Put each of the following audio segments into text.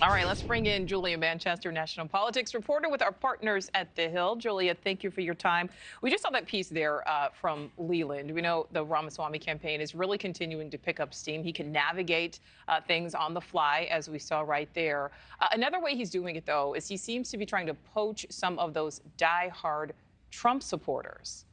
All right, let's bring in Julia Manchester, national politics reporter with our partners at The Hill. Julia, thank you for your time. We just saw that piece there from Leland. We know the Ramaswamy campaign is really continuing to pick up steam. He can navigate things on the fly, as we saw right there. Another way he's doing it, though, is he seems to be trying to poach some of those die-hard Trump supporters.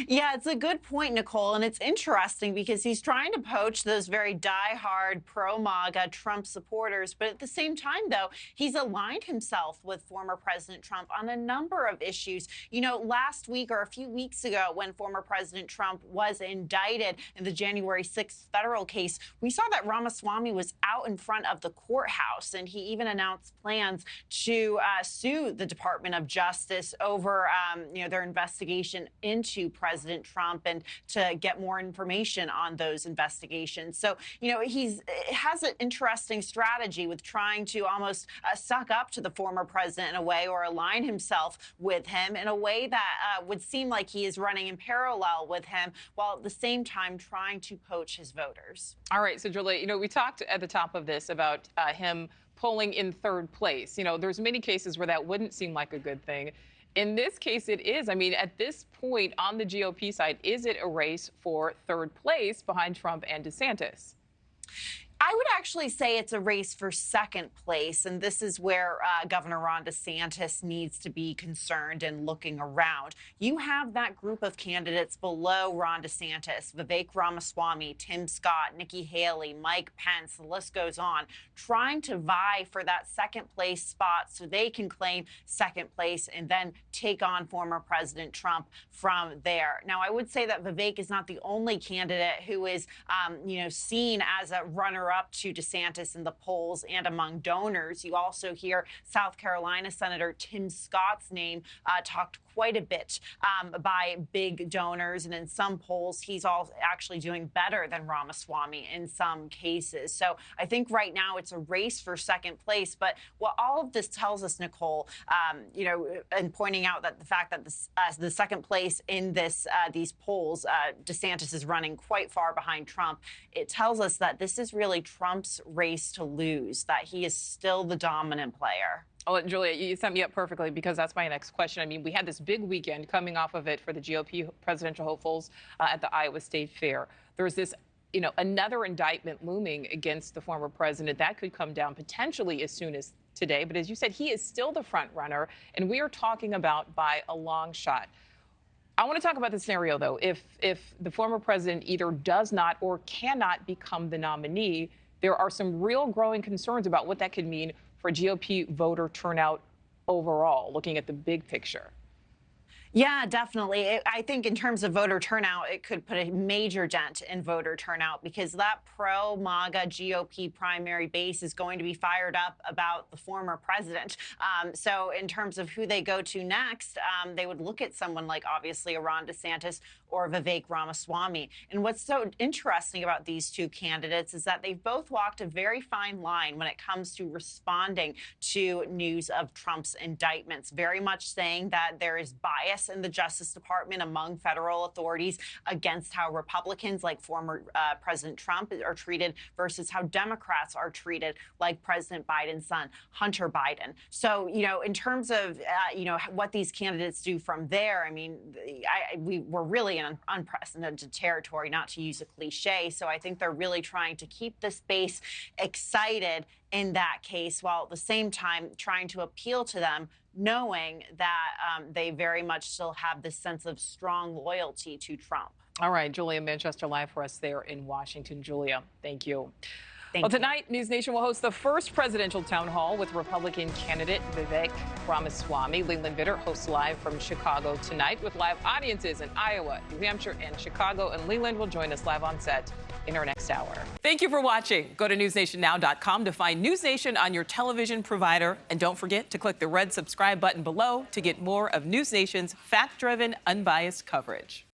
Yeah, it's a good point, Nicole. And it's interesting because he's trying to poach those very diehard pro-MAGA Trump supporters. But at the same time, though, he's aligned himself with former President Trump on a number of issues. You know, last week or a few weeks ago, when former President Trump was indicted in the January 6th federal case, we saw that Ramaswamy was out in front of the courthouse. And he even announced plans to sue the Department of Justice over, their investigation into President Trump and to get more information on those investigations. So, he has an interesting strategy with trying to almost suck up to the former president in a way, or align himself with him in a way that would seem like he is running in parallel with him, while at the same time trying to poach his voters. All right, so Julia, we talked at the top of this about him polling in third place. There's many cases where that wouldn't seem like a good thing. In this case, it is. I mean, at this point on the GOP side, is it a race for third place behind Trump and DeSantis? I would actually say it's a race for second place, and this is where Governor Ron DeSantis needs to be concerned and looking around. You have that group of candidates below Ron DeSantis: Vivek Ramaswamy, Tim Scott, Nikki Haley, Mike Pence, the list goes on, trying to vie for that second place spot so they can claim second place and then take on former President Trump from there. Now, I would say that Vivek is not the only candidate who is, seen as a runner up to DeSantis in the polls and among donors. You also hear South Carolina Senator Tim Scott's name talked quite a bit by big donors. And in some polls, he's actually doing better than Ramaswamy in some cases. So I think right now it's a race for second place. But what all of this tells us, Nicole, and pointing out that the fact that the second place in these polls, DeSantis is running quite far behind Trump, it tells us that this is really Trump's race to lose, that he is still the dominant player. Oh, Julia, you set me up perfectly, because that's my next question. I mean, we had this big weekend coming off of it for the GOP presidential hopefuls at the Iowa State Fair. There's this, another indictment looming against the former president that could come down potentially as soon as today. But as you said, he is still the front runner, and we are talking about by a long shot. I want to talk about the scenario, though. If the former president either does not or cannot become the nominee, there are some real growing concerns about what that could mean for GOP voter turnout overall, looking at the big picture. Yeah, definitely. I think in terms of voter turnout, it could put a major dent in voter turnout, because that pro-MAGA GOP primary base is going to be fired up about the former president. So in terms of who they go to next, they would look at someone like, obviously, a Ron DeSantis or Vivek Ramaswamy. And what's so interesting about these two candidates is that they've both walked a very fine line when it comes to responding to news of Trump's indictments, very much saying that there is bias in the Justice Department among federal authorities against how Republicans, like former President Trump, are treated versus how Democrats are treated, like President Biden's son, Hunter Biden. So, in terms of, what these candidates do from there, I mean, we're really in unprecedented territory, not to use a cliche. So I think they're really trying to keep this base excited in that case, while at the same time trying to appeal to them, knowing that they very much still have this sense of strong loyalty to Trump. All right, Julia Manchester live for us there in Washington. Julia, thank you. Well, tonight, News Nation will host the first presidential town hall with Republican candidate Vivek Ramaswamy. Leland Vitter hosts live from Chicago tonight with live audiences in Iowa, New Hampshire, and Chicago. And Leland will join us live on set in our next hour. Thank you for watching. Go to newsnationnow.com to find News Nation on your television provider. And don't forget to click the red subscribe button below to get more of News Nation's fact-driven, unbiased coverage.